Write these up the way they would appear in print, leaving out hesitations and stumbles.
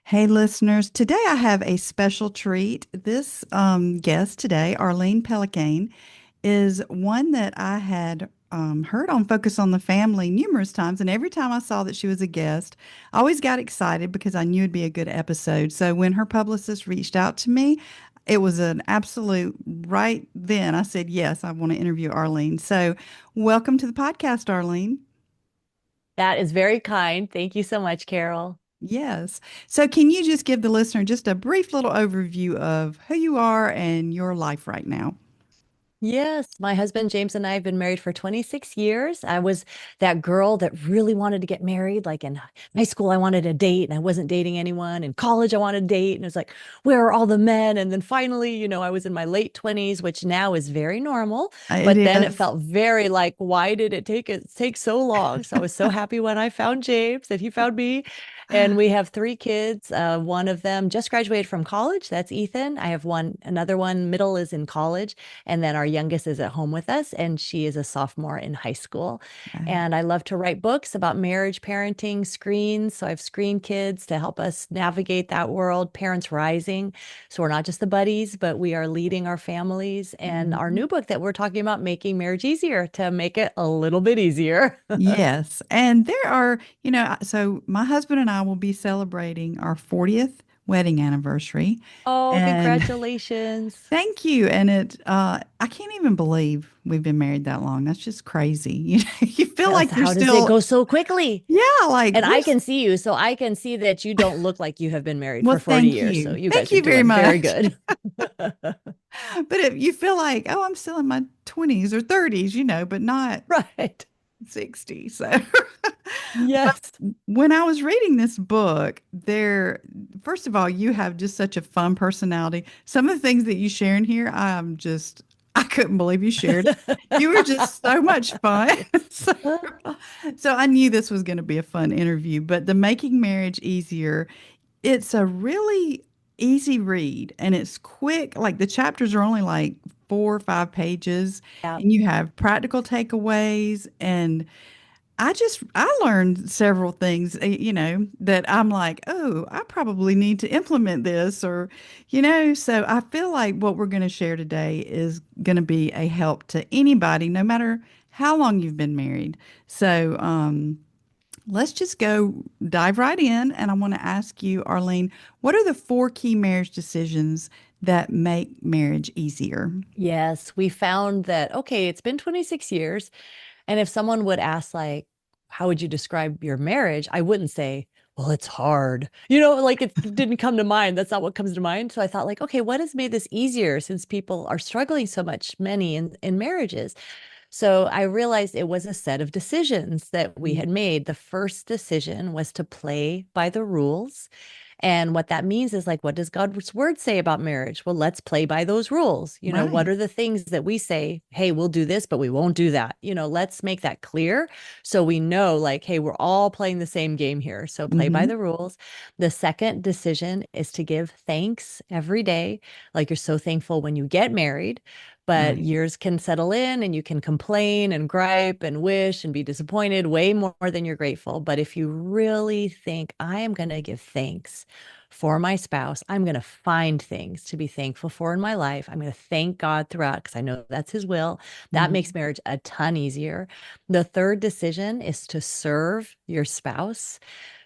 Hey, listeners. Today I have a special treat. This guest today, Arlene Pellicane, is one that I had heard on Focus on the Family numerous times. And every time I saw that she was a guest, I always got excited because I knew it'd be a good episode. So when her publicist reached out to me, it was an absolute right then. I said, yes, I want to interview Arlene. So welcome to the podcast, Arlene. That is very kind. Thank you so much, Carol. Yes. So, can you just give the listener just a brief little overview of who you are and your life right now? Yes, my husband James and I have been married for 26 years. I was that girl that really wanted to get married. Like in high school, I wanted a date and I wasn't dating anyone. In college, I wanted a date and it was like, where are all the men? And then finally, I was in my late 20s, which now is very normal. It But then it is. felt very like, why did it take so long? So I was so happy when I found James that he found me. And we have three kids. One of them just graduated from college. That's Ethan. I have another one, middle is in college. And then our youngest is at home with us, and she is a sophomore in high school. Wow. And I love to write books about marriage, parenting, screens. So I've screen kids to help us navigate that world, Parents Rising. So we're not just the buddies, but we are leading our families. And our Mhm. new book that we're talking about, Making Marriage Easier, to make it a little bit easier. Yes. And there are, so my husband and I will be celebrating our 40th wedding anniversary. Oh, And congratulations. thank you. And I can't even believe we've been married that long. That's just crazy. You feel Yes, like you're how does it still, go so quickly? yeah, like And I can see you, so I can see that you don't look like you have been married well, for 40 thank years. So you. you Thank guys are you very doing very much. good. But if you feel like, oh, I'm still in my 20s or 30s, but not Right. 60. So, but Yes. when I was reading this book, first of all, you have just such a fun personality. Some of the things that you share in here, I couldn't believe you shared. You were just so much fun. So, so I knew this was going to be a fun interview, but the Making Marriage Easier, it's a really easy read and it's quick. Like the chapters are only like 4 or 5 pages, Yeah. and you have practical takeaways. And I learned several things, that I'm like, oh, I probably need to implement this so I feel like what we're going to share today is going to be a help to anybody, no matter how long you've been married. So, let's just go dive right in. And I want to ask you, Arlene, what are the 4 key marriage decisions that make marriage easier? Yes, we found that, okay, it's been 26 years. And if someone would ask, like, how would you describe your marriage? I wouldn't say, well, it's hard. Like it didn't come to mind. That's not what comes to mind. So I thought, like, okay, what has made this easier since people are struggling so much, many in marriages? So I realized it was a set of decisions that we Mm. had made. The first decision was to play by the rules. And what that means is like, what does God's word say about marriage? Well, let's play by those rules. What Right. are the things that we say, hey, we'll do this, but we won't do that? Let's make that clear so we know, like, hey, we're all playing the same game here. So play by Hmm. the rules. The second decision is to give thanks every day. Like, you're so thankful when you get married, but Right. years can settle in and you can complain and gripe and wish and be disappointed way more than you're grateful. But if you really think, I am going to give thanks for my spouse, I'm going to find things to be thankful for in my life. I'm going to thank God throughout because I know that's his will. That makes Hmm. marriage a ton easier. The third decision is to serve your spouse.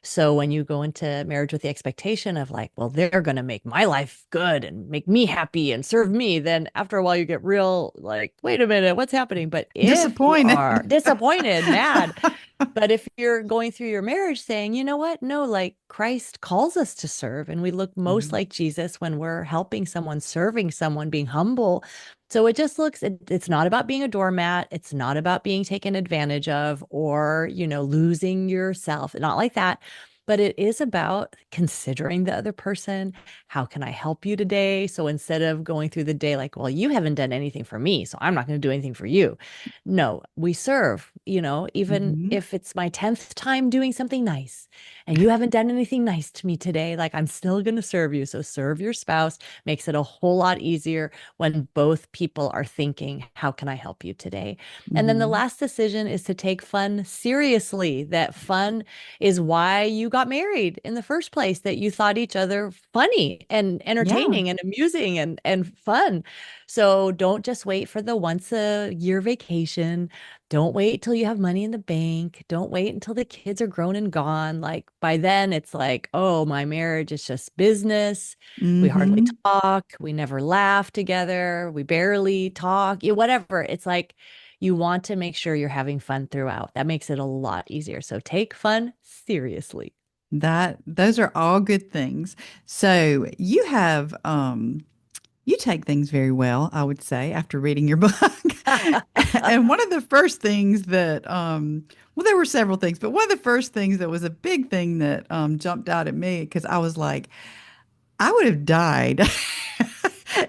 So when you go into marriage with the expectation of like, well, they're going to make my life good and make me happy and serve me, then after a while you get real like, wait a minute, what's happening? But if you are Disappointed. disappointed, mad, but if you're going through your marriage saying, you know what? No, like Christ calls us to serve, and we look most Mhm. like Jesus when we're helping someone, serving someone, being humble. So it just it's not about being a doormat. It's not about being taken advantage of or, losing yourself. Not like that. But it is about considering the other person. How can I help you today? So instead of going through the day like, well, you haven't done anything for me, so I'm not going to do anything for you. No, we serve, even Mhm. if it's my 10th time doing something nice and you haven't done anything nice to me today, like I'm still going to serve you. So serve your spouse makes it a whole lot easier when both people are thinking, how can I help you today? And then the Mhm. last decision is to take fun seriously. That fun is why you got married in the first place, that you thought each other funny and Yeah. entertaining and amusing and fun. So don't just wait for the once a year vacation. Don't wait till you have money in the bank. Don't wait until the kids are grown and gone. Like by then, it's like, oh, my marriage is just business. We hardly Mm-hmm. talk. We never laugh together. We barely talk. Whatever. It's like you want to make sure you're having fun throughout. That makes it a lot easier. So take fun seriously. Those are all good things. So you take things very well, I would say, after reading your book. And one of the first things that well, there were several things, but one of the first things that was a big thing that jumped out at me because I was like, I would have died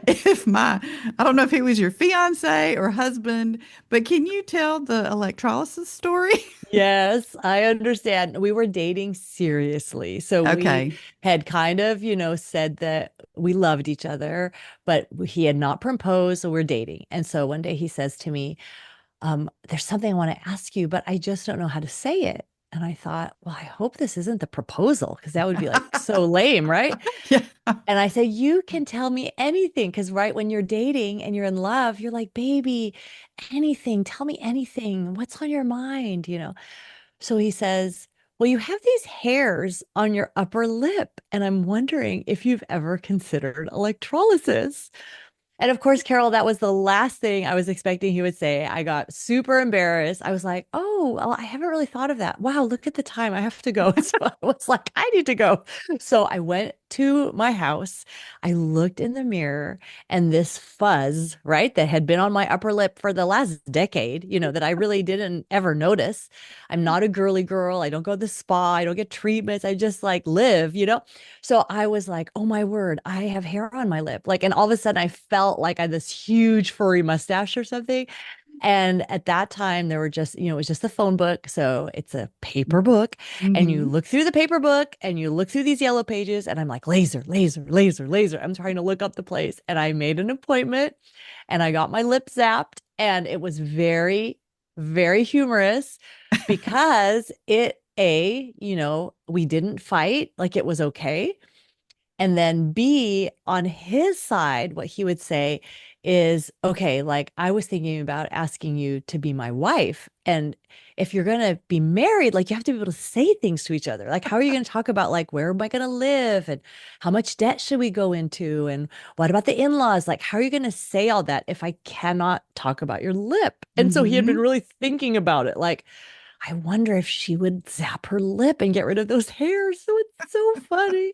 if I don't know if he was your fiance or husband, but can you tell the electrolysis story? Yes, I understand. We were dating seriously. So we Okay. had kind of, said that we loved each other, but he had not proposed, so we're dating. And so one day he says to me, there's something I want to ask you, but I just don't know how to say it. And I thought, well, I hope this isn't the proposal because that would be like so lame, right? Yeah. And I say, you can tell me anything. Because, right, when you're dating and you're in love, you're like, baby, anything, tell me anything. What's on your mind? So he says, well, you have these hairs on your upper lip. And I'm wondering if you've ever considered electrolysis. And of course, Carol, that was the last thing I was expecting he would say. I got super embarrassed. I was like, oh, well, I haven't really thought of that. Wow, look at the time. I have to go. So I was like, I need to go. So I went to my house. I looked in the mirror, and this fuzz, right, that had been on my upper lip for the last decade, that I really didn't ever notice. I'm not a girly girl. I don't go to the spa. I don't get treatments. I just like live. So I was like, oh my word, I have hair on my lip. Like, and all of a sudden I felt like I had this huge furry mustache or something. And at that time, there were just, it was just a phone book. So it's a paper book. And you Mm-hmm. look through the paper book and you look through these yellow pages. And I'm like, laser, laser, laser, laser. I'm trying to look up the place. And I made an appointment and I got my lip zapped. And it was very, very humorous because we didn't fight. Like it was okay. And then B, on his side, what he would say is, okay, like I was thinking about asking you to be my wife. And if you're going to be married, like you have to be able to say things to each other. Like, how are you going to talk about, like, where am I going to live? And how much debt should we go into? And what about the in-laws? Like, how are you going to say all that if I cannot talk about your lip? And so he had been Mm-hmm. really thinking about it. Like, I wonder if she would zap her lip and get rid of those hairs. So it's so funny.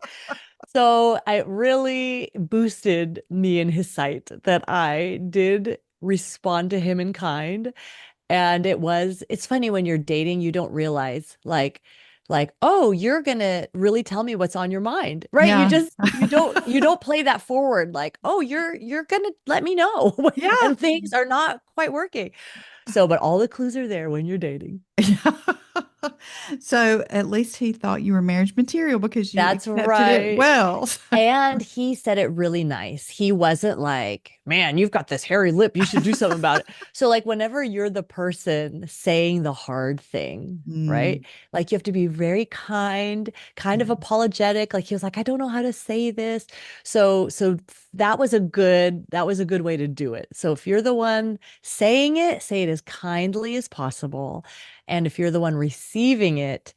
So it really boosted me in his sight that I did respond to him in kind. And it's funny when you're dating, you don't realize oh, you're gonna really tell me what's on your mind, right? You Yeah. just, you don't play that forward like, oh, you're gonna let me know Yeah. when things are not quite working. So, but all the clues are there when you're dating. Yeah. So at least he thought you were marriage material because you That's accepted it right. well. And he said it really nice. He wasn't like, man, you've got this hairy lip. You should do something about it. So, like, whenever you're the person saying the hard thing, right? Mm, Like, you have to be very kind, kind of yeah. apologetic. Like, he was like, I don't know how to say this. So that was a good way to do it. So, if you're the one saying it, say it as kindly as possible. And if you're the one receiving it,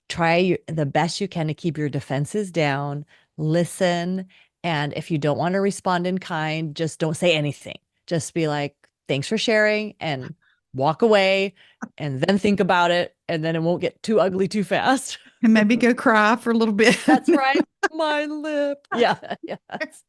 try the best you can to keep your defenses down, listen, and if you don't want to respond in kind, just don't say anything. Just be like, thanks for sharing, and walk away, and then think about it, and then it won't get too ugly too fast. And maybe go cry for a little bit. That's right. My lip. Yeah. Yes.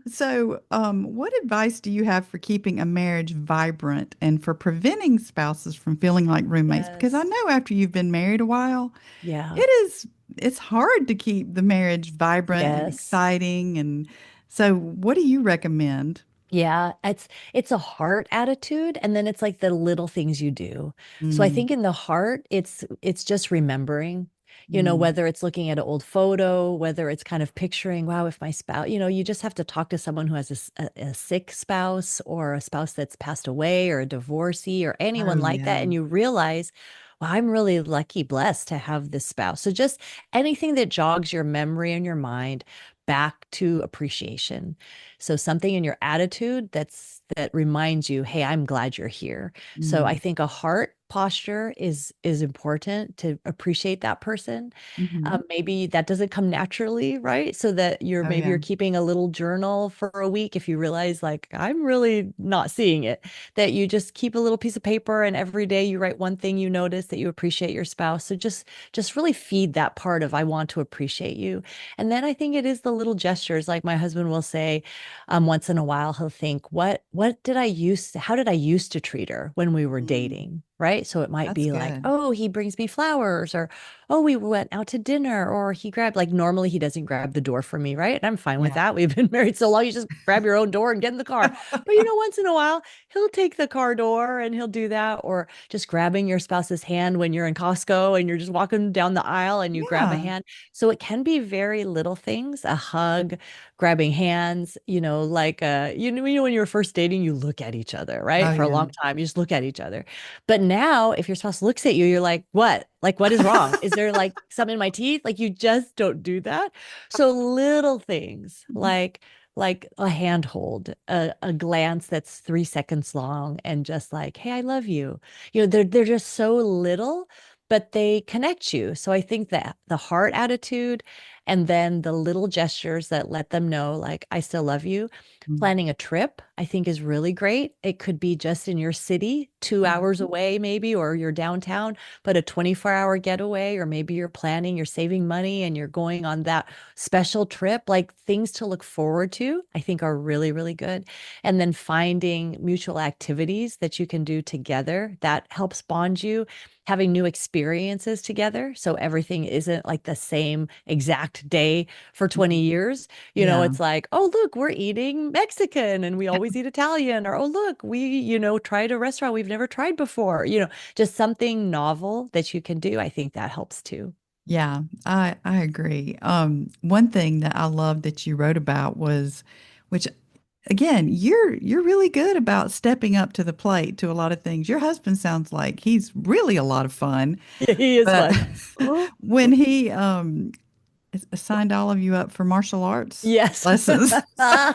So, what advice do you have for keeping a marriage vibrant and for preventing spouses from feeling like roommates? Because I Yes. know after you've been married a while, Yeah. it it's hard to keep the marriage vibrant and Yes. exciting. And so, what do you recommend? Yeah, it's a heart attitude, and then it's like the little things you do. So I Mm, think in the heart, it's just remembering, mm, whether it's looking at an old photo, whether it's kind of picturing, wow, if my spouse, you just have to talk to someone who has a sick spouse or a spouse that's passed away or a divorcee or oh anyone like that, yeah. and you realize, well, I'm really lucky, blessed to have this spouse. So just anything that jogs your memory and your mind back to appreciation. So something in your attitude that reminds you, hey, I'm glad you're here. So I Mm. think a heart posture is important to appreciate that person. Hmm. Maybe that doesn't come naturally, right? So that you're Oh maybe yeah. you're keeping a little journal for a week if you realize like I'm really not seeing it, that you just keep a little piece of paper and every day you write one thing you notice that you appreciate your spouse. So just really feed that part of I want to appreciate you. And then I think it is the little gestures. Like my husband will say, once in a while he'll think, what did I used to, how did I used to treat her when we were Mm. dating? Right. So it might That's be like, good. oh, he brings me flowers, or oh, we went out to dinner, or he grabbed, like, normally he doesn't grab the door for me, right? And I'm fine with Yeah. that. We've been married so long, you just grab your own door and get in the car. But once in a while, he'll take the car door and he'll do that, or just grabbing your spouse's hand when you're in Costco and you're just walking down the aisle and you grab a Yeah. hand. So it can be very little things, a hug, grabbing hands, like when you're first dating, you look at each other, Oh right? For a yeah. long time, you just look at each other. But now, if your spouse looks at you, you're like, what? Like, what is wrong? Is there like something in my teeth? Like, you just don't do that. So little things like a handhold, a glance that's 3 seconds long, and just like, hey, I love you. They're just so little, but they connect you. So I think that the heart attitude and then the little gestures that let them know, like, I still love you. Mm. Planning a trip, I think, is really great. It could be just in your city, 2 hours Mhm. away, maybe, or you're downtown, but a 24-hour getaway, or maybe you're planning, you're saving money and you're going on that special trip. Like, things to look forward to, I think, are really, really good. And then finding mutual activities that you can do together that helps bond you, having new experiences together. So everything isn't like the same exact day for 20 Mhm. years. Yeah. It's like, oh, look, we're eating Mexican and we always eat Italian. Or, oh, look, we tried a restaurant we've never tried before. Just something novel that you can do. I think that helps too. Yeah, I agree. One thing that I love that you wrote about was, which again, you're really good about stepping up to the plate to a lot of things. Your husband sounds like he's really a lot of fun, Yeah, he is but fun. Oh, when he signed all of you up for martial arts yes. lessons. So,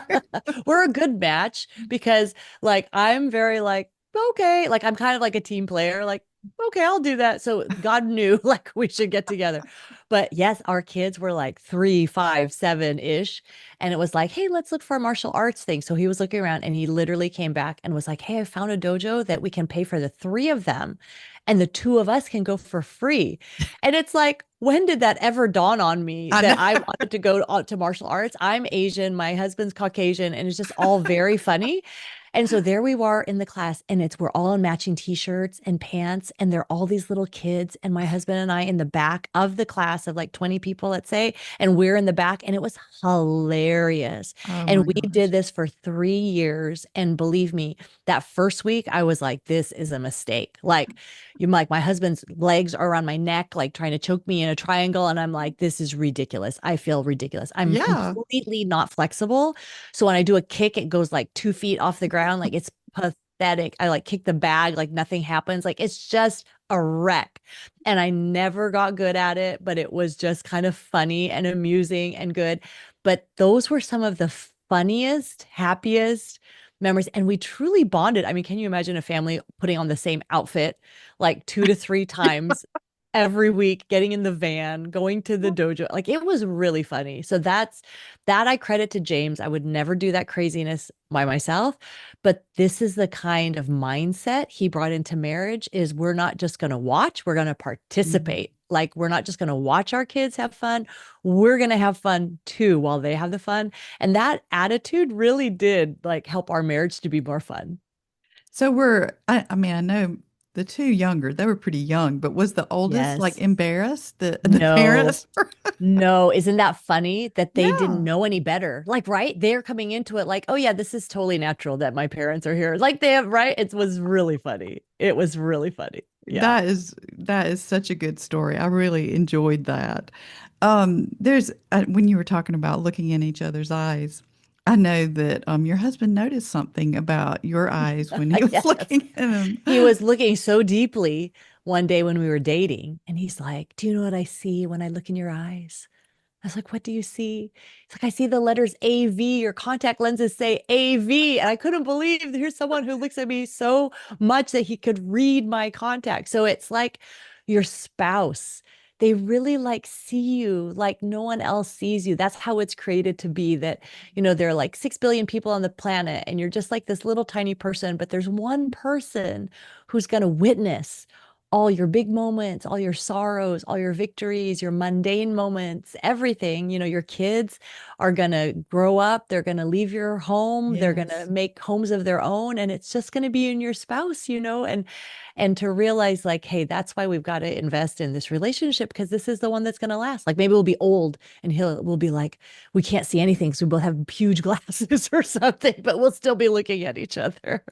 We're a good match because, like, I'm very like, okay, like I'm kind of like a team player, like, okay, I'll do that. So God knew like we should get together. But yes, our kids were like 3, 5, 7-ish. And it was like, hey, let's look for a martial arts thing. So he was looking around and he literally came back and was like, hey, I found a dojo that we can pay for the three of them and the two of us can go for free. And it's like, when did that ever dawn on me I that know. I wanted to go to martial arts? I'm Asian, my husband's Caucasian, and it's just all very funny. And so there we were in the class, and we're all in matching t-shirts and pants, and there are all these little kids, and my husband and I in the back of the class of like 20 people, let's say, and we're in the back, and it was hilarious. Oh And my we did gosh. this for 3 years, and believe me, that first week I was like, this is a mistake. Like my husband's legs are around my neck, like trying to choke me in a triangle. And I'm like, this is ridiculous. I feel ridiculous. I'm Yeah. completely not flexible. So when I do a kick, it goes like 2 feet off the ground. Like, it's pathetic. I like kick the bag, like nothing happens. Like, it's just a wreck. And I never got good at it, but it was just kind of funny and amusing and good. But those were some of the funniest, happiest memories. And we truly bonded. I mean, can you imagine a family putting on the same outfit like 2 to 3 times every week, getting in the van, going to the dojo? Like, it was really funny. So that I credit to James. I would never do that craziness by myself, but this is the kind of mindset he brought into marriage, is we're not just going to watch, we're going to Mhm. participate. Like, we're not just going to watch our kids have fun. We're going to have fun too while they have the fun. And that attitude really did like help our marriage to be more fun. So I mean, I know the two younger, they were pretty young, but was the oldest like Yes. embarrassed? The No. parents? Were- No, isn't that funny that they didn't Yeah. know any better? Like, right? They're coming into it like, oh yeah, this is totally natural that my parents are here. Like, they have, right? It was really funny. It was really funny. Yeah. That is such a good story. I really enjoyed that. There's when you were talking about looking in each other's eyes, I know that your husband noticed something about your eyes when he was Yes. looking in them. He was looking so deeply one day when we were dating. And he's like, "Do you know what I see when I look in your eyes?" I was like, "What do you see?" It's like, "I see the letters AV. Your contact lenses say AV." And I couldn't believe here's someone who looks at me so much that he could read my contact. So it's like your spouse. They really like see you like no one else sees you. That's how it's created to be that, there are like 6 billion people on the planet and you're just like this little tiny person, but there's one person who's going to witness all your big moments, all your sorrows, all your victories, your mundane moments, everything. Your kids are going to grow up, they're going to leave your home, they're going to Yes. make homes of their own, and it's just going to be in your spouse, and to realize like, hey, that's why we've got to invest in this relationship because this is the one that's going to last. Like maybe we'll be old and we'll be like, we can't see anything, so we both have huge glasses or something, but we'll still be looking at each other.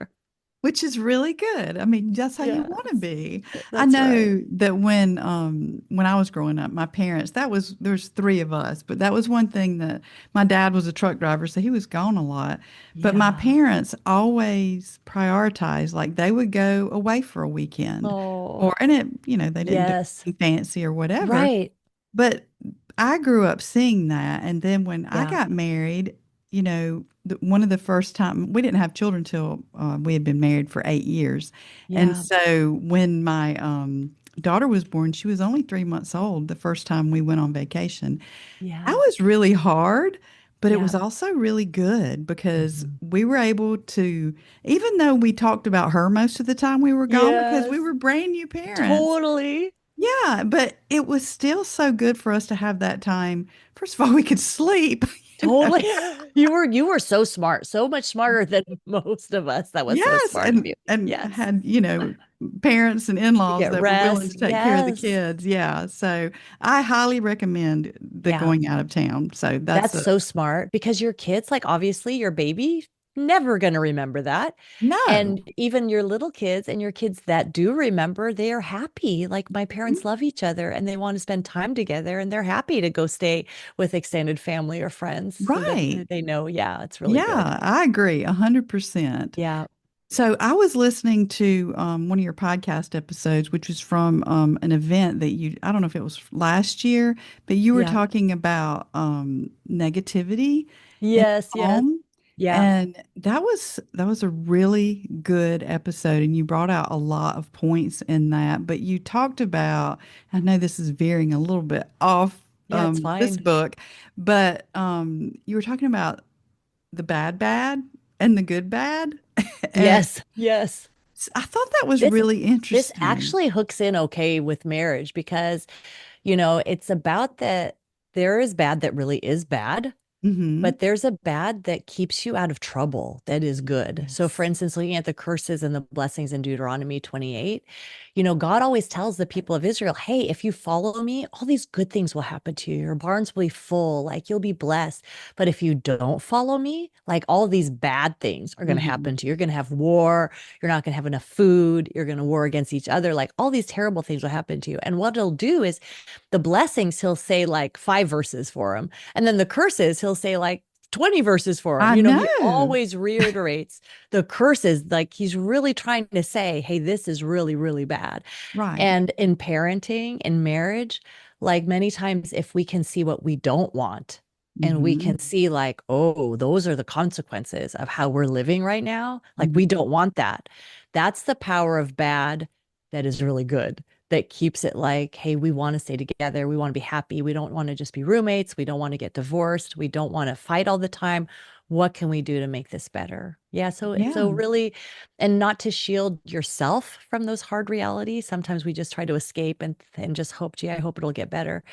Which is really good. I mean, that's how you want to Yes, be. I that's right. know that when I was growing up, my parents, there's three of us, but that was one thing that my dad was a truck driver, so he was gone a lot. But my Yeah. parents always prioritized, like they would go away for a weekend Oh, or and it, they didn't do yes. anything fancy or whatever. Right. But I grew up seeing that. And then when I Yeah. got married, one of the first time we didn't have children till we had been married for 8 years. And Yeah. so when my daughter was born, she was only 3 months old the first time we went on vacation. That Yeah. was really hard, but it Yeah. was also really good because Mhm. we were able to, even though we talked about her most of the time we were gone because we Yes. were brand new parents. Totally. Yeah, but it was still so good for us to have that time. First of all, we could sleep. you know. Totally. You were so smart, so much smarter than most of us. That was so Yes, smart of and you. and Yes. had, parents and To in-laws get that were willing rest. to take care of the Yes. kids. Yeah, so I highly recommend the Yeah. going out of town. So that's That's a so smart because your kids, like obviously your baby, never going to remember that. no. And even your little kids and your kids that do remember, they are happy. Like my parents love each other and they want to spend time together and they're happy to go stay with extended family or friends so that Right. they know, yeah, it's really good. Yeah, I agree 100%. Yeah. So I was listening to one of your podcast episodes, which was from an event that I don't know if it was last year, but you were Yeah. talking about negativity in Yes. the Yes. home. Yeah. And that was a really good episode, and you brought out a lot of points in that. But you talked about, I know this is veering a little bit off Yeah. It's this fine. book, but you were talking about the bad and the good bad. And Yes. Yes. I thought that was This really this interesting. actually hooks in okay with marriage because, it's about that there is bad that really is bad. Hmm. But there's a bad that keeps you out of trouble that is good. So, for Yes. instance, looking at the curses and the blessings in Deuteronomy 28, God always tells the people of Israel, hey, if you follow me, all these good things will happen to you. Your barns will be full, like you'll be blessed. But if you don't follow me, like all these bad things are going to Hmm. happen to you. You're going to have war. You're not going to have enough food. You're going to war against each other. Like all these terrible things will happen to you. And what it'll do is the blessings, he'll say like 5 verses for them. And then the curses, he'll say like 20 verses for him. I He know. always reiterates the curses. Like he's really trying to say, hey, this is really, really bad. Right. And in parenting, in marriage, like many times, if we can see what we don't want, and we Hmm. can see, like, oh, those are the consequences of how we're living right now. Like, we Hmm. don't want that. That's the power of bad that is really good, that keeps it like, hey, we want to stay together. We want to be happy. We don't want to just be roommates. We don't want to get divorced. We don't want to fight all the time. What can we do to make this better? Yeah. So Yeah. really, and not to shield yourself from those hard realities. Sometimes we just try to escape and just hope, gee, I hope it'll get better.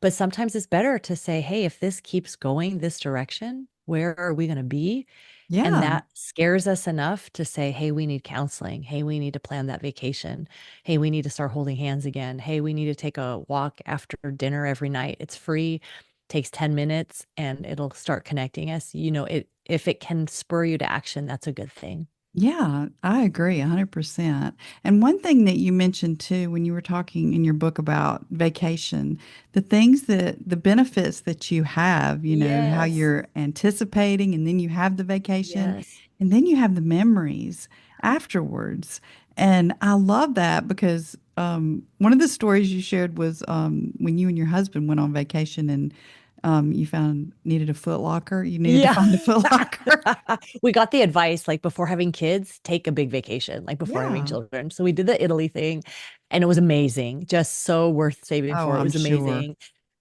But sometimes it's better to say, hey, if this keeps going this direction, where are we going to be? And Yeah. that scares us enough to say, hey, we need counseling. Hey, we need to plan that vacation. Hey, we need to start holding hands again. Hey, we need to take a walk after dinner every night. It's free, takes 10 minutes, and it'll start connecting us. If it can spur you to action, that's a good thing. Yeah, I agree 100%. And one thing that you mentioned too, when you were talking in your book about vacation, the benefits that you have, how Yes. you're anticipating, and then you have the vacation, Yes. and then you have the memories afterwards. And I love that because one of the stories you shared was when you and your husband went on vacation and you found needed a foot locker. You needed to Yeah. find a foot locker. We got the advice like before having kids, take a big vacation, like before having Yeah. children. So we did the Italy thing and it was amazing. Just so worth saving Oh, for. It I'm was sure. amazing.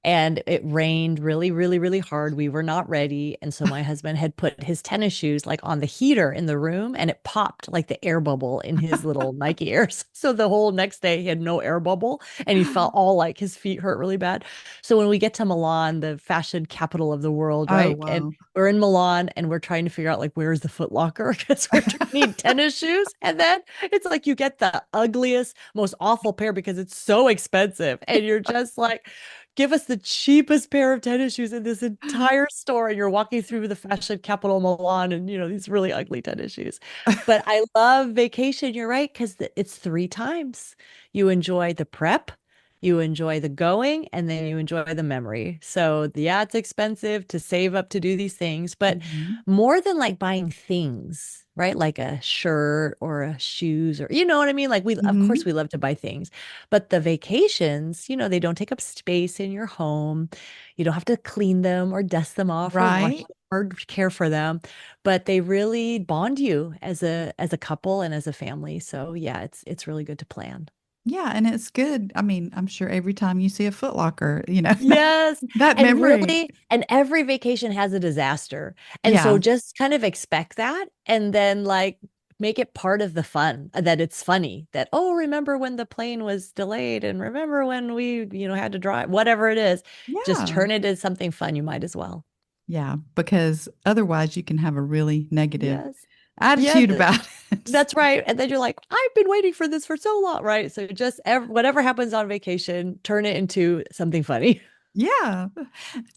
And it rained really, really, really hard. We were not ready. And so my husband had put his tennis shoes like on the heater in the room and it popped like the air bubble in his little Nike Airs. So the whole next day he had no air bubble and he felt all like his feet hurt really bad. So when we get to Milan, the fashion capital of the world, Oh, right? And wow. we're in Milan and we're trying to figure out like where's the Foot Locker because we're trying to need tennis shoes. And then it's like you get the ugliest, most awful pair because it's so expensive. And you're just like, give us the cheapest pair of tennis shoes in this entire store. And you're walking through the fashion capital Milan and these really ugly tennis shoes. But I love vacation. You're right, because it's three times. You enjoy the prep, you enjoy the going, and then you enjoy the memory. So, yeah, it's expensive to save up to do these things, but Mhm. more than like buying things, right? Like a shirt or a shoes or you know what I mean? Like of course Mhm. we love to buy things, but the vacations, they don't take up space in your home. You don't have to clean them or dust them off or wash Right. them or care for them, but they really bond you as a couple and as a family. So, yeah, it's really good to plan. Yeah, and it's good. I mean, I'm sure every time you see a Foot Locker, that, Yes. that And memory. really, and every vacation has a disaster. And so Yeah. just kind of expect that and then like make it part of the fun that it's funny that, oh, remember when the plane was delayed and remember when we, had to drive, whatever it is, just Yeah. turn it into something fun. You might as well. Yeah, because otherwise you can have a really negative Yes. Yeah, attitude about it. that's right. And then you're like, I've been waiting for this for so long, right? So just whatever happens on vacation, turn it into something funny. Yeah.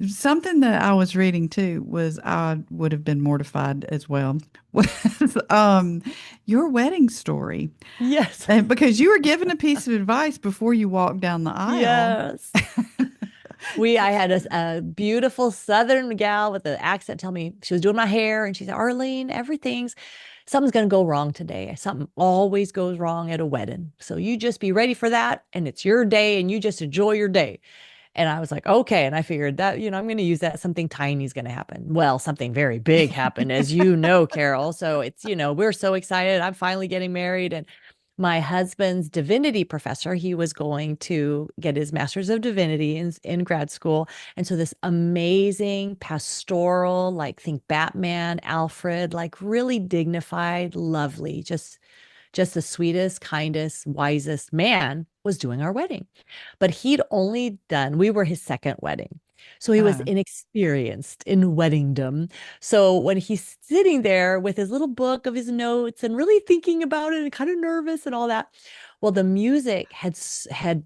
Something that I was reading too was I would have been mortified as well was your wedding story. Yes. And because you were given a piece of advice before you walked down the aisle. Yes. I had a beautiful Southern gal with an accent tell me she was doing my hair and she said, Arlene, something's going to go wrong today. Something always goes wrong at a wedding. So you just be ready for that. And it's your day and you just enjoy your day. And I was like, okay. And I figured that, I'm going to use that. Something tiny is going to happen. Well, something very big happened, as you know, Carol. So we're so excited. I'm finally getting married. And my husband's divinity professor, he was going to get his master's of divinity in grad school. And so this amazing pastoral, like think Batman, Alfred, like really dignified, lovely, just the sweetest, kindest, wisest man was doing our wedding. But we were his second wedding. So he was Oh, inexperienced in weddingdom. So when he's sitting there with his little book of his notes and really thinking about it and kind of nervous and all that, well, the music had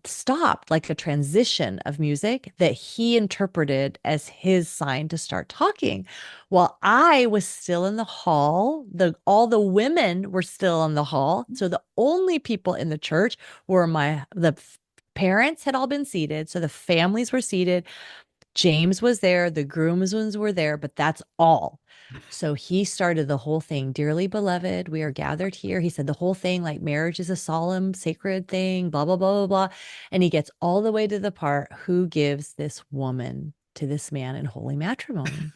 stopped, like a transition of music that he interpreted as his sign to start talking. While I was still in the hall, all the women were still in the hall. So the only people in the church were the parents had all been seated. So the families were seated. James was there, the groomsmen were there, but that's all. So he started the whole thing. Dearly beloved, we are gathered here. He said the whole thing, like marriage is a solemn, sacred thing, blah, blah, blah, blah, blah. And he gets all the way to the part who gives this woman to this man in holy matrimony.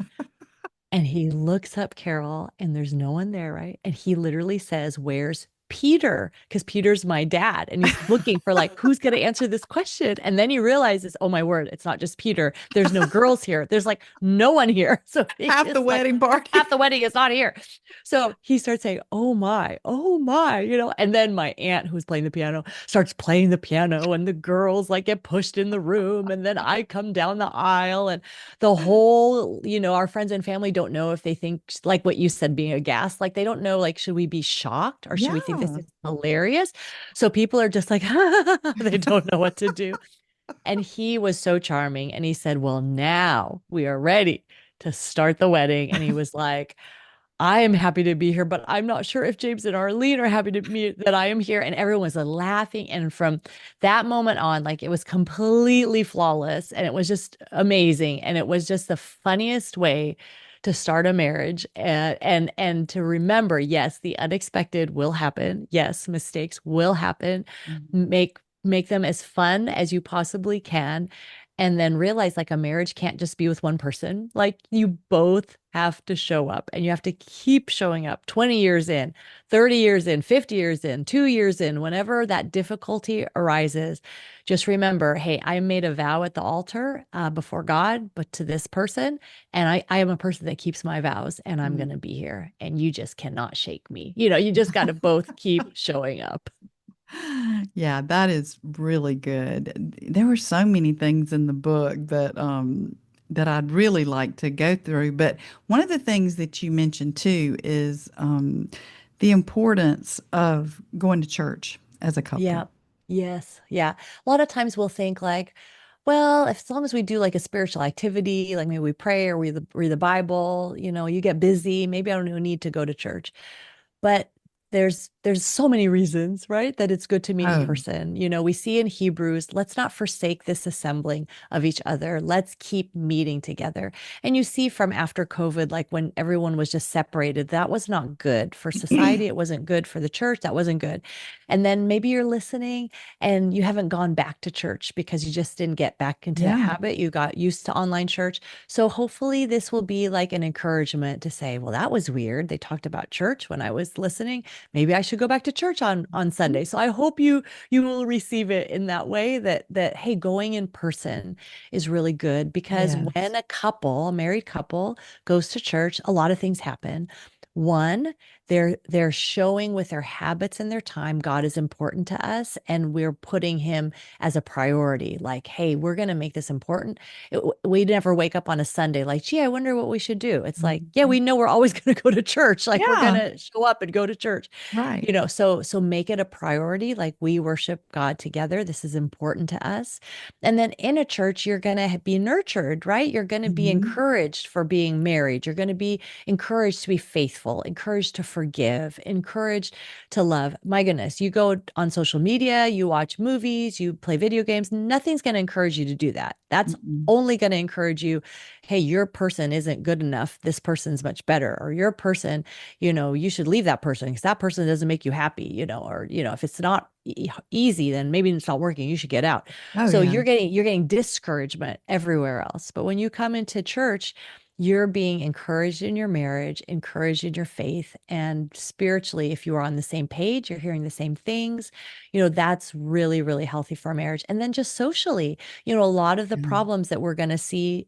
And he looks up Carol and there's no one there, right? And he literally says, where's Peter? Because Peter's my dad. And he's looking for like, who's going to answer this question? And then he realizes, oh my word, it's not just Peter. There's no girls here. There's like no one here. So half the it's like wedding party. half the wedding is not here. So he starts saying, oh my, and then my aunt who's playing the piano starts playing the piano and the girls like get pushed in the room. And then I come down the aisle and the whole, our friends and family don't know if they think like what you said, being a guest, like they don't know, like, should we be shocked or should we think this Yeah. is hilarious? So people are just like, they don't know what to do. And he was so charming. And he said, well, now we are ready to start the wedding. And he was like, I am happy to be here, but I'm not sure if James and Arlene are happy to meet that I am here. And everyone was laughing. And from that moment on, like it was completely flawless and it was just amazing. And it was just the funniest way to start a marriage and to remember, yes, the unexpected will happen. Yes, mistakes will happen. Mhm. Make make them as fun as you possibly can, and then realize like a marriage can't just be with one person. Like you both have to show up and you have to keep showing up 20 years in, 30 years in, 50 years in, 2 years in, whenever that difficulty arises. Just remember, hey, I made a vow at the altar before God, but to this person, and I am a person that keeps my vows, and I'm going Mm. to be here, and you just cannot shake me. You just got to both keep showing up. Yeah, that is really good. There were so many things in the book that I'd really like to go through, but one of the things that you mentioned too is the importance of going to church as a couple. Yeah. Yes. Yeah. A lot of times we'll think like, well, if, as long as we do like a spiritual activity, like maybe we pray or read the Bible, you get busy, maybe I don't even need to go to church. But there's so many reasons, right, that it's good to meet in Oh, person. We see in Hebrews, let's not forsake this assembling of each other. Let's keep meeting together. And you see from after COVID, like when everyone was just separated, that was not good for society. It wasn't good for the church. That wasn't good. And then maybe you're listening and you haven't gone back to church because you just didn't get back into that yeah. habit. You got used to online church. So hopefully this will be like an encouragement to say, well, that was weird. They talked about church when I was listening. Maybe I should go back to church on Sunday. So I hope you will receive it in that way, that hey, going in person is really good, because Yes. when a married couple goes to church, a lot of things happen. One, they're showing with their habits and their time God is important to us, and we're putting him as a priority. Like, hey, we're going to make this important. We never wake up on a Sunday like, gee, I wonder what we should do. It's like, yeah, Mhm. we know we're always going to go to church. Like we're going Yeah, to show up and go to church. right. So make it a priority. Like we worship God together. This is important to us. And then in a church, you're going to be nurtured, right? You're going to be Mhm. encouraged for being married. You're going to be encouraged to be faithful, encouraged to forgive, encouraged to love. My goodness, you go on social media, you watch movies, you play video games. Nothing's going to encourage you to do that. That's Mm-mm. only going to encourage you, hey, your person isn't good enough. This person's much better. Or your person, you should leave that person because that person doesn't make you happy, or, if it's not easy, then maybe it's not working. You should get out. Oh, So yeah. you're getting discouragement everywhere else. But when you come into church, you're being encouraged in your marriage, encouraged in your faith, and spiritually, if you are on the same page, you're hearing the same things, that's really, really healthy for a marriage. And then just socially, a lot of the Yeah. problems that we're going to see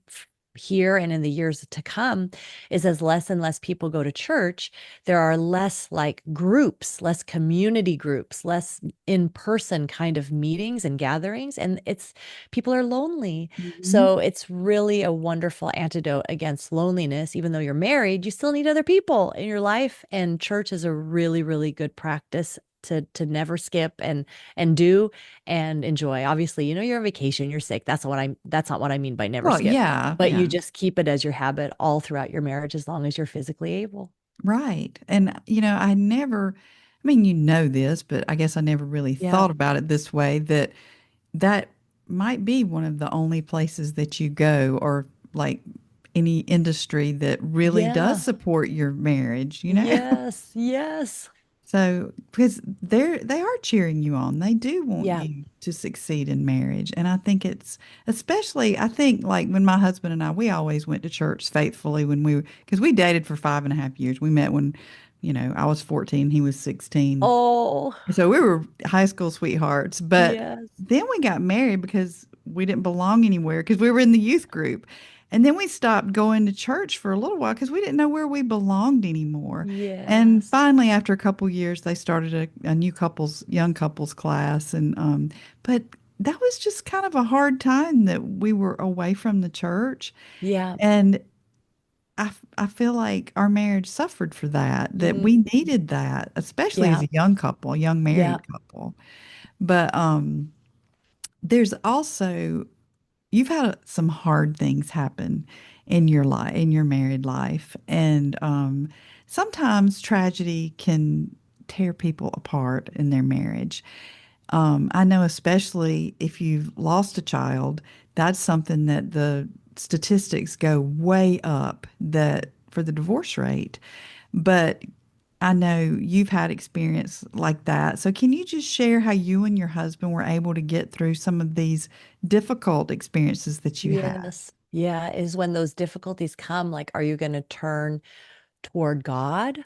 here and in the years to come is, as less and less people go to church, there are less like groups, less community groups, less in-person kind of meetings and gatherings, and it's people are lonely. Mhm. So it's really a wonderful antidote against loneliness. Even though you're married, you still need other people in your life, and church is a really, really good practice to never skip and do and enjoy. Obviously, you're on vacation, you're sick. That's not what I mean by never Well, skip. yeah, But you yeah. just keep it as your habit all throughout your marriage as long as you're physically able. Right. And, I never, I mean, you know this, but I guess I never really Yeah. thought about it this way that that might be one of the only places that you go, or like any industry that really does Yeah. support your marriage. Yes. Yes. So, because they are cheering you on, they do want Yeah. you to succeed in marriage, and I think it's especially I think like when my husband and I we always went to church faithfully when because we dated for 5.5 years. We met when I was 14, he was 16, Oh, so we were high school sweethearts, but yes. then we got married because we didn't belong anywhere because we were in the youth group. And then we stopped going to church for a little while because we didn't know where we belonged anymore. And Yes. finally, after a couple years, they started a young couples class. And but that was just kind of a hard time that we were away from the church. Yeah. And I feel like our marriage suffered for that we Mm, needed that, especially as yeah. a young couple, a young Yeah. married couple. But there's also you've had some hard things happen in your life, in your married life, and sometimes tragedy can tear people apart in their marriage. I know, especially if you've lost a child, that's something that the statistics go way up that for the divorce rate. But I know you've had experience like that. So can you just share how you and your husband were able to get through some of these difficult experiences that you had? Yes. Yeah, is when those difficulties come, like, are you going to turn toward God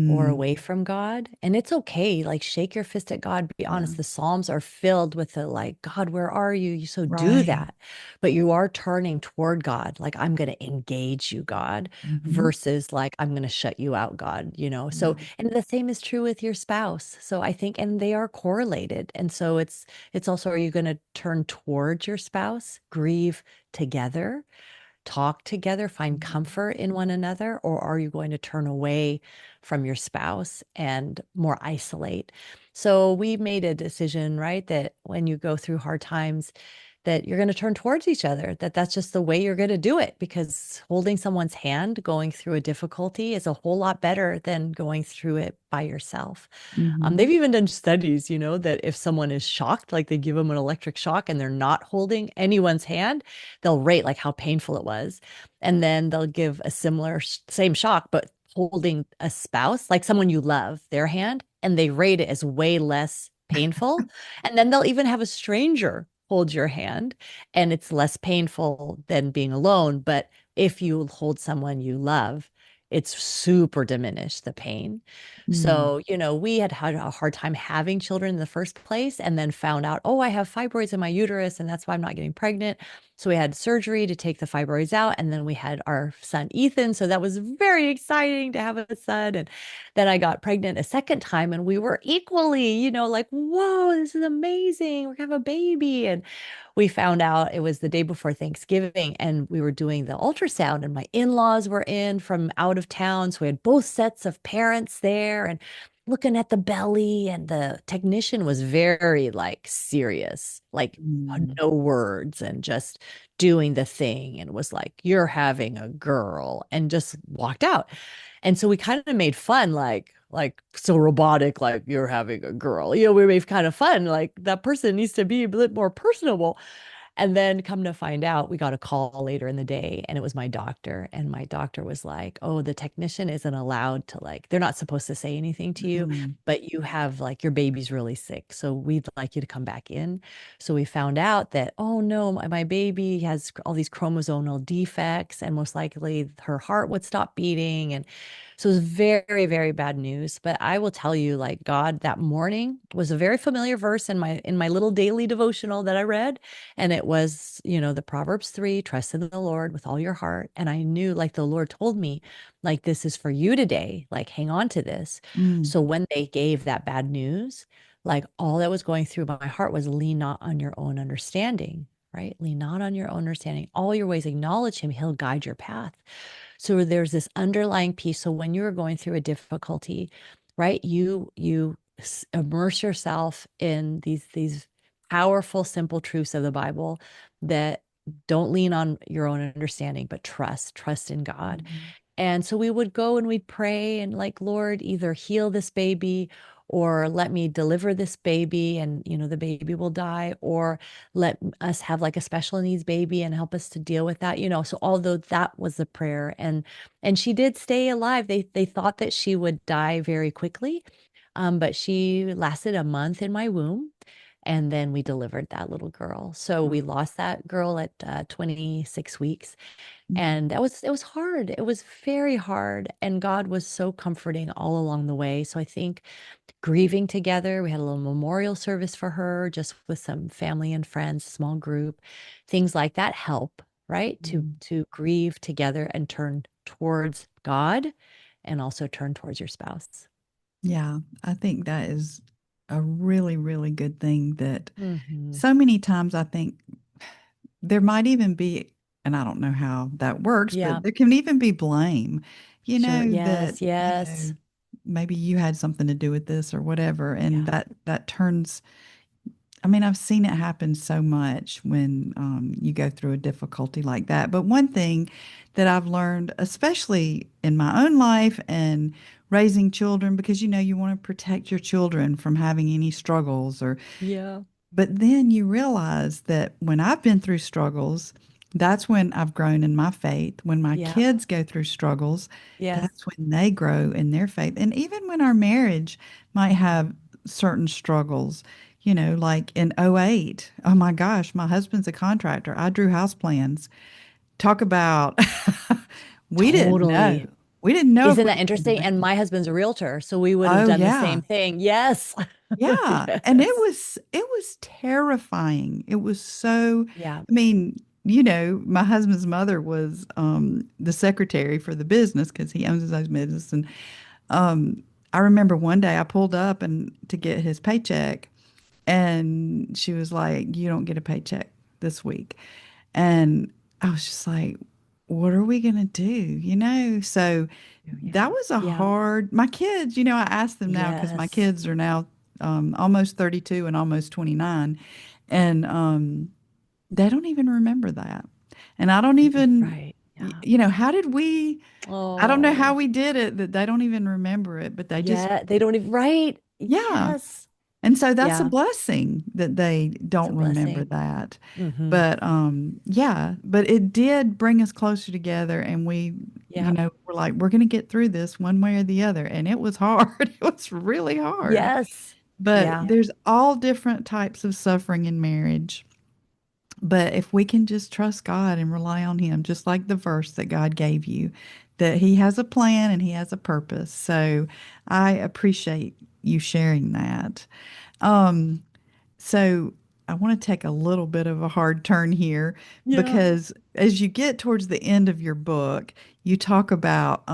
or Mm, away from God? And it's okay. Like, shake your fist at God. Be yeah. honest. The Psalms are filled with the like, God, where are you? You so do Right. that. But you are turning toward God. Like, I'm going to engage you, God, Hmm. versus like, I'm going to shut you out, God, you know? So, Yeah. and the same is true with your spouse. So I think, and they are correlated. And so it's also, are you going to turn towards your spouse, grieve together? Talk together, find Mhm. comfort in one another, or are you going to turn away from your spouse and more isolate? So we made a decision, right, that when you go through hard times, that you're going to turn towards each other, that that's just the way you're going to do it because holding someone's hand going through a difficulty is a whole lot better than going through it by yourself. Mhm. They've even done studies, you know, that if someone is shocked, like they give them an electric shock and they're not holding anyone's hand, they'll rate like how painful it was. And then they'll give a similar, same shock, but holding a spouse, like someone you love, their hand, and they rate it as way less painful. And then they'll even have a stranger hold your hand, and it's less painful than being alone. But if you hold someone you love, it's super diminished the pain. Mm. So, you know, we had had a hard time having children in the first place and then found out, oh, I have fibroids in my uterus and that's why I'm not getting pregnant. So we had surgery to take the fibroids out. And then we had our son, Ethan. So that was very exciting to have a son. And then I got pregnant a second time and we were equally, you know, like, whoa, this is amazing. We're going to have a baby. And we found out it was the day before Thanksgiving and we were doing the ultrasound and my in-laws were in from out of town. So we had both sets of parents there and looking at the belly and the technician was very like serious, like Mm. no words and just doing the thing and was like, you're having a girl and just walked out. And so we kind of made fun, like so robotic, like you're having a girl. You know, we made kind of fun, like that person needs to be a bit more personable. And then come to find out, we got a call later in the day and it was my doctor. And my doctor was like, oh, the technician isn't allowed to, like, they're not supposed to say anything to you, Mm. but you have, like, your baby's really sick. So we'd like you to come back in. So we found out that, oh no, my baby has all these chromosomal defects and most likely her heart would stop beating. And so it was very, very bad news. But I will tell you, like, God that morning was a very familiar verse in my little daily devotional that I read. And it was, you know, the Proverbs 3, trust in the Lord with all your heart. And I knew, like, the Lord told me, like, this is for you today. Like, hang on to this. Mm. So when they gave that bad news, like, all that was going through my heart was lean not on your own understanding, right? Lean not on your own understanding. All your ways acknowledge him, he'll guide your path. So there's this underlying piece. So when you're going through a difficulty, right, you immerse yourself in these powerful, simple truths of the Bible that don't lean on your own understanding, but trust in God. Mhm. And so we would go and we'd pray and like, Lord, either heal this baby or let me deliver this baby and, you know, the baby will die, or let us have like a special needs baby and help us to deal with that, you know. So although that was the prayer and she did stay alive, they thought that she would die very quickly. But she lasted a month in my womb. And then we delivered that little girl. So we Oh. lost that girl at 26 weeks. Mm. And it was hard. It was very hard. And God was so comforting all along the way. So I think grieving together, we had a little memorial service for her, just with some family and friends, small group, things like that help, right? To Mm. to grieve together and turn towards God and also turn towards your spouse. Yeah, I think that is a really, really good thing that Hmm. so many times I think there might even be, and I don't know how that works, Yeah, but there can even be blame, sure. that, Yes, yes. maybe you had something to do with this or whatever. And Yeah. that turns, I mean, I've seen it happen so much when you go through a difficulty like that. But one thing that I've learned, especially in my own life and raising children, because you want to protect your children from having any struggles or, Yeah. but then you realize that when I've been through struggles, That's when I've grown in my faith. When my Yeah. kids go through struggles, Yes. that's when they grow in their faith. And even when our marriage might have certain struggles, like in '08. Oh my gosh, my husband's a contractor. I drew house plans. Talk about, we didn't know. Totally. We didn't know if Isn't we that were going to interesting? make And it. my husband's a realtor, so we would have Oh done the yeah. same thing. Yes. Yeah, and it Yes. was it was terrifying. It was so, Yeah. I mean, my husband's mother was the secretary for the business because he owns his own business. And I remember one day I pulled up and to get his paycheck, and she was like, "You don't get a paycheck this week." And I was just like, "What are we gonna do?" So that Yeah. was a Yeah. hard. My kids, I ask them now because my Yes. kids are now almost 32 and almost 29, and they don't even remember that. And I don't even, Right. Yeah. how did we? I don't know how Oh, we did it that they don't even remember it, but they just, yeah. They don't even, right. yeah. Yes. And so that's a Yeah. blessing that they It's a don't remember blessing. that. Hmm. But yeah, but it did bring us closer together, and we, Yeah. we're like, we're going to get through this one way or the other. And it was hard. It was really hard. Yes. But Yeah. there's all different types of suffering in marriage. But if we can just trust God and rely on Him, just like the verse that God gave you, that He has a plan and He has a purpose. So I appreciate you sharing that. Um, so I want to take a little bit of a hard turn here Yeah. because as you get towards the end of your book, you talk about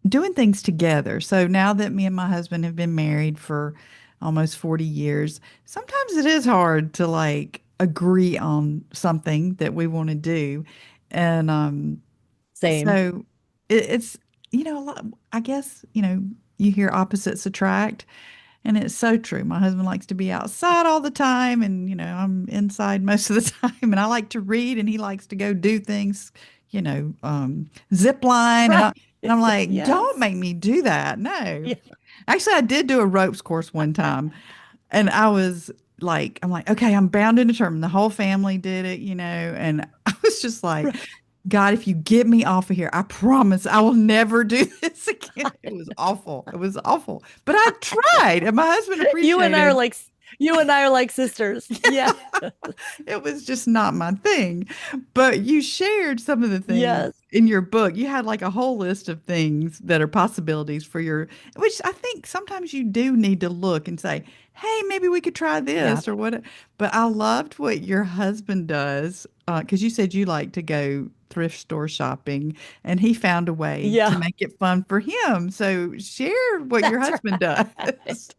doing things together. So now that me and my husband have been married for almost 40 years, sometimes it is hard to like agree on something that we want to do. And Same. so it's, a lot, I guess, you hear opposites attract. And it's so true. My husband likes to be outside all the time, and I'm inside most of the time. And I like to read, and he likes to go do things, zip line, and Right. I'm like, don't Yes. make me do that. No, Yeah. actually, I did do a ropes course one time, and I was like, I'm like, okay, I'm bound and determined. The whole family did it, and I was just like, Right. God, if you get me off of here, I promise I will never do this again. It was awful. It was awful. But I tried, and my husband You and I are appreciated. like, you and I are like sisters. Yeah. It was just not my thing. But you shared some of the things Yes. in your book. You had like a whole list of things that are possibilities for which I think sometimes you do need to look and say, hey, maybe we could try Yeah. this or what. But I loved what your husband does because you said you like to go thrift store shopping, and he found a way to Yeah. make it fun for him. So share what your That's husband right. does.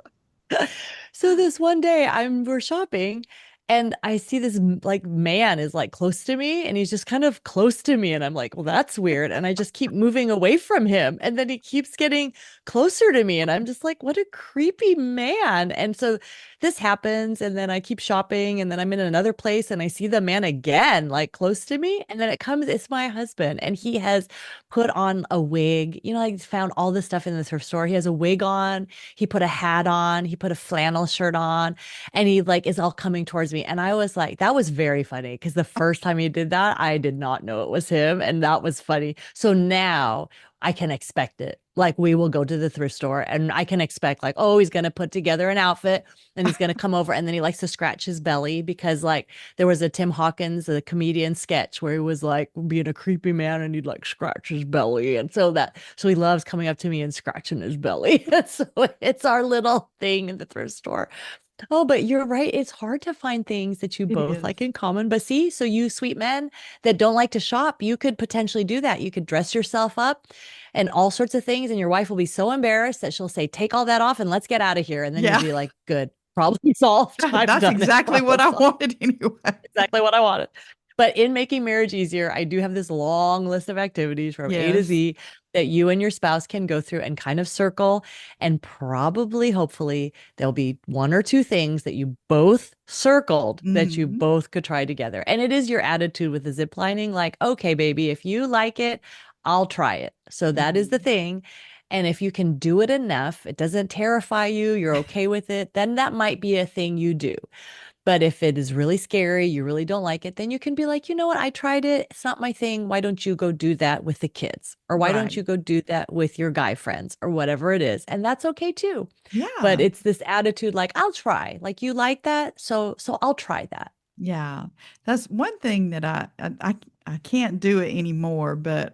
So this one day we're shopping and I see this like man is like close to me and he's just kind of close to me and I'm like, well, that's weird. And I just keep moving away from him. And then he keeps getting closer to me and I'm just like, what a creepy man. And so this happens and then I keep shopping and then I'm in another place and I see the man again, like close to me. And then it's my husband and he has put on a wig. I found all this stuff in the thrift store. He has a wig on, he put a hat on, he put a flannel shirt on, and he like is all coming towards me. And I was like, that was very funny because the first time he did that, I did not know it was him. And that was funny. So now I can expect it. Like we will go to the thrift store and I can expect like, oh, he's gonna put together an outfit and he's gonna come over and then he likes to scratch his belly because like there was a Tim Hawkins, a comedian sketch where he was like being a creepy man and he'd like scratch his belly. And so he loves coming up to me and scratching his belly. So it's our little thing in the thrift store. Oh, but you're right. It's hard to find things that you It both is. like in common. But see, so you sweet men that don't like to shop, you could potentially do that. You could dress yourself up and all sorts of things. And your wife will be so embarrassed that she'll say, take all that off and let's get out of here. And then you'll Yeah. be like, good, problem solved. I've That's done it. exactly what Problem I solved. wanted anyway. Exactly what I wanted. But in making marriage easier, I do have this long list of activities from A to Yes. Z that you and your spouse can go through and kind of circle. And probably, hopefully, there'll be one or two things that you both circled that you Hmm. both could try together. And it is your attitude with the zip lining like, okay, baby, if you like it, I'll try it. So that is the Hmm. thing. And if you can do it enough, it doesn't terrify you, you're okay with it, then that might be a thing you do. But if it is really scary, you really don't like it, then you can be like, you know what? I tried it. It's not my thing. Why don't you go do that with the kids? Or why don't Right. you go do that with your guy friends or whatever it is? And that's okay too. But Yeah. it's this attitude like, I'll try. Like you like that, so I'll try that. Yeah. That's one thing that I can't do it anymore, but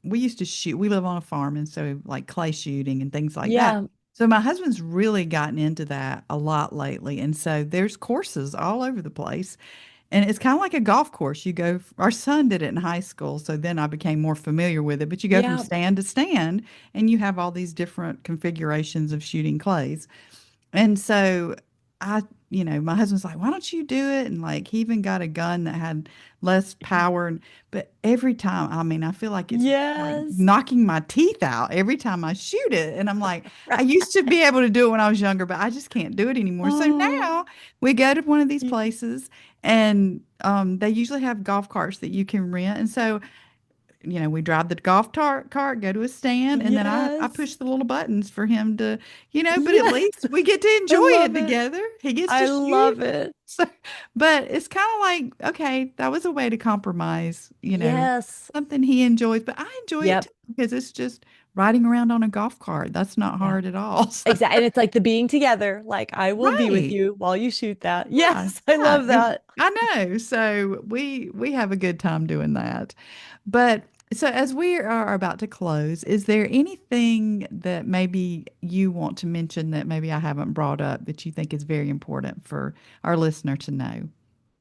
we used to shoot. We live on a farm, and so like clay shooting and things like that. Yeah. So my husband's really gotten into that a lot lately, and so there's courses all over the place. And it's kind of like a golf course. Our son did it in high school, so then I became more familiar with it. But you go from Yeah. stand to stand, and you have all these different configurations of shooting clays. And so I, my husband's like, why don't you do it? And like, he even got a gun that had less power. But every time, I mean, I feel like it's like Yes. knocking my teeth out every time I shoot it. And I'm like, I Right. used to be able to do it when I was younger, but I just can't do it anymore. So Oh, now we go to one of these y- places and they usually have golf carts that you can rent. And so we drive the cart, go to a stand, and then I yes. push the little buttons for him to, but at Yeah. least we get to I enjoy it love it. together. He gets I to shoot. love it. So, but it's kind of like, okay, that was a way to compromise, Yes. something he enjoys, but I enjoy it Yep. too because it's just riding around on a golf cart. That's not Yeah. hard at all. So, Exactly. And it's like the being together. Like, I will be with right. you while you shoot that. Yeah, Yes. I yeah, love that. I know. So we have a good time doing that. But so as we are about to close, is there anything that maybe you want to mention that maybe I haven't brought up that you think is very important for our listener to know?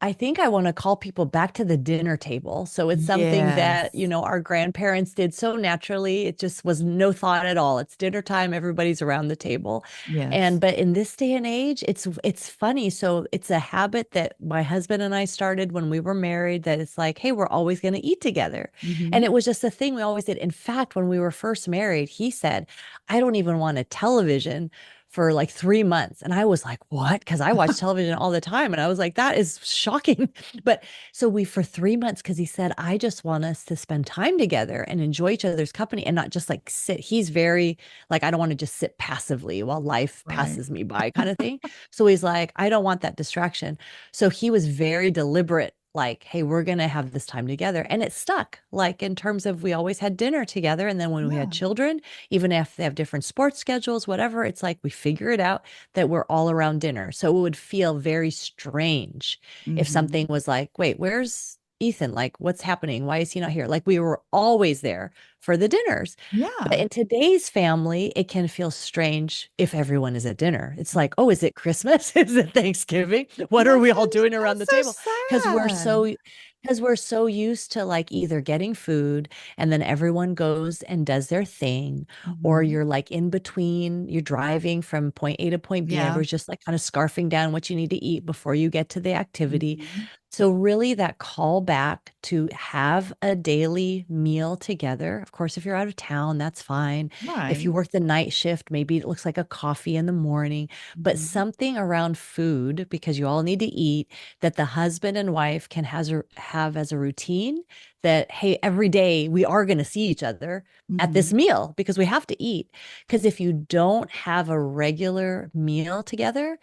I think I want to call people back to the dinner table. So it's something that, Yes. our grandparents did so naturally. It just was no thought at all. It's dinner time, everybody's around the table. And Yes. but in this day and age, it's funny. So it's a habit that my husband and I started when we were married that it's like, hey, we're always going to eat together. Mm-hmm. And it was just a thing we always did. In fact, when we were first married, he said, I don't even want a television for like 3 months. And I was like, what? Because I watch television all the time. And I was like, that is shocking. But so for 3 months, because he said, I just want us to spend time together and enjoy each other's company and not just like sit. He's very like, I don't want to just sit passively while life Right. passes me by kind of thing. So he's like, I don't want that distraction. So he was very deliberate. Like, hey, we're going to have this time together. And it stuck, like, in terms of we always had dinner together. And then when we had Yeah. children, even if they have different sports schedules, whatever, it's like we figure it out that we're all around dinner. So it would feel very strange if Mm-hmm. something was like, wait, where's Ethan? Like, what's happening? Why is he not here? Like, we were always there for the dinners. But Yeah. in today's family, it can feel strange if everyone is at dinner. It's like, oh, is it Christmas? Is it Thanksgiving? What are we all doing around the That's table? so Because we're sad. so because we're so used to like either getting food and then everyone goes and does their thing, or Mm-hmm. you're like in between, you're driving from point A to point B, and Yeah. everyone's just like kind of scarfing down what you need to eat before you get to the activity. Mm-hmm. So, really, that call back to have a daily meal together. Of course, if you're out of town, that's fine. If you Right. work the night shift, maybe it looks like a coffee in the morning, but Mm-hmm. something around food because you all need to eat that the husband and wife can have as a routine that, hey, every day we are going to see each other at Mm-hmm. this meal because we have to eat. Because if you don't have a regular meal together,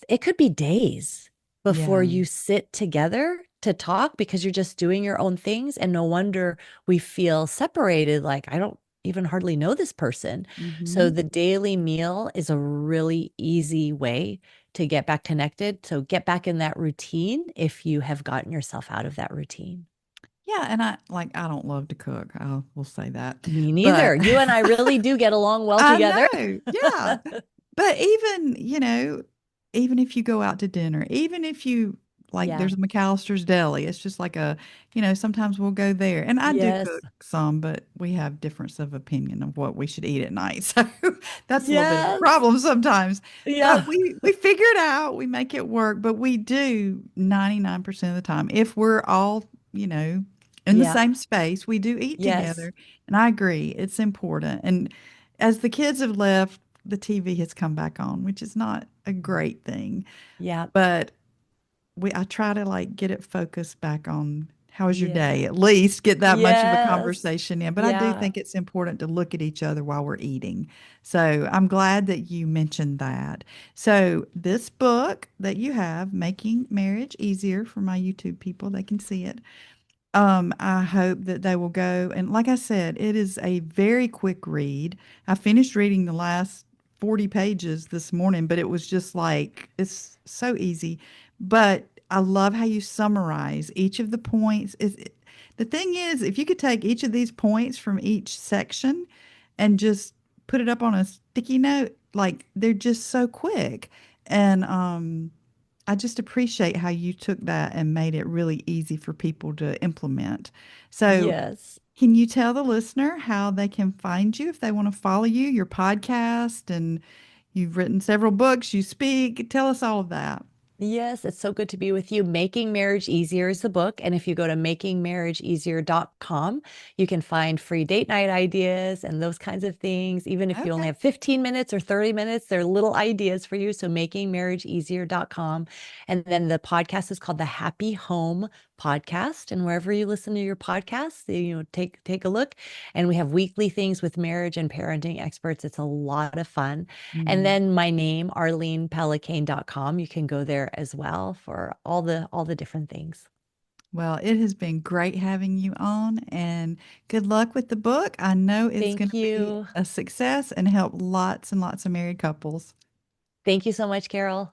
it could be days before Yeah. you sit together to talk because you're just doing your own things. And no wonder we feel separated. Like, I don't even hardly know this person. So, Mm-hmm. the daily meal is a really easy way to get back connected. So, get back in that routine if you have gotten yourself out of that routine. Yeah, and I don't love to cook. I will say that. Me neither. But You and I really do get along well I together. know. Yeah. But even if you go out to dinner, even if you like Yeah. there's a McAllister's Deli, it's just like sometimes we'll go there. And I do Yes. cook some, but we have difference of opinion of what we should eat at night. So that's a little bit of a Yes. problem sometimes. But Yeah. we figure it out, we make it work, but we do 99% of the time. If we're all, in the Yeah. same space, we do eat Yes. together. And I agree, it's important. And as the kids have left, the TV has come back on, which is not a great thing. Yeah. But I try to like get it focused back on how was your day? Yeah. At least get that much of a Yes. conversation in. But I do Yeah. think it's important to look at each other while we're eating. So I'm glad that you mentioned that. So this book that you have, Making Marriage Easier, for my YouTube people, they can see it. I hope that they will go, and like I said, it is a very quick read. I finished reading the last 40 pages this morning, but it was just like it's so easy. But I love how you summarize each of the points. The thing is, if you could take each of these points from each section and just put it up on a sticky note, like they're just so quick. And I just appreciate how you took that and made it really easy for people to implement. So, Yes. can you tell the listener how they can find you if they want to follow you, your podcast, and you've written several books, you speak? Tell us all of that. Yes, it's so good to be with you. Making Marriage Easier is the book. And if you go to makingmarriageeasier.com, you can find free date night ideas and those kinds of things. Even if you only Okay. have 15 minutes or 30 minutes, they're little ideas for you. So makingmarriageeasier.com. And then the podcast is called the Happy Home Podcast. And wherever you listen to your podcasts, take a look. And we have weekly things with marriage and parenting experts. It's a lot of fun. And Mm. then my name, arlenepellicane.com. You can go there as well for all the different things. Well, it has been great having you on, and good luck with the book. I know it's going Thank to be you. a success and help lots and lots of married couples. Thank you so much, Carol.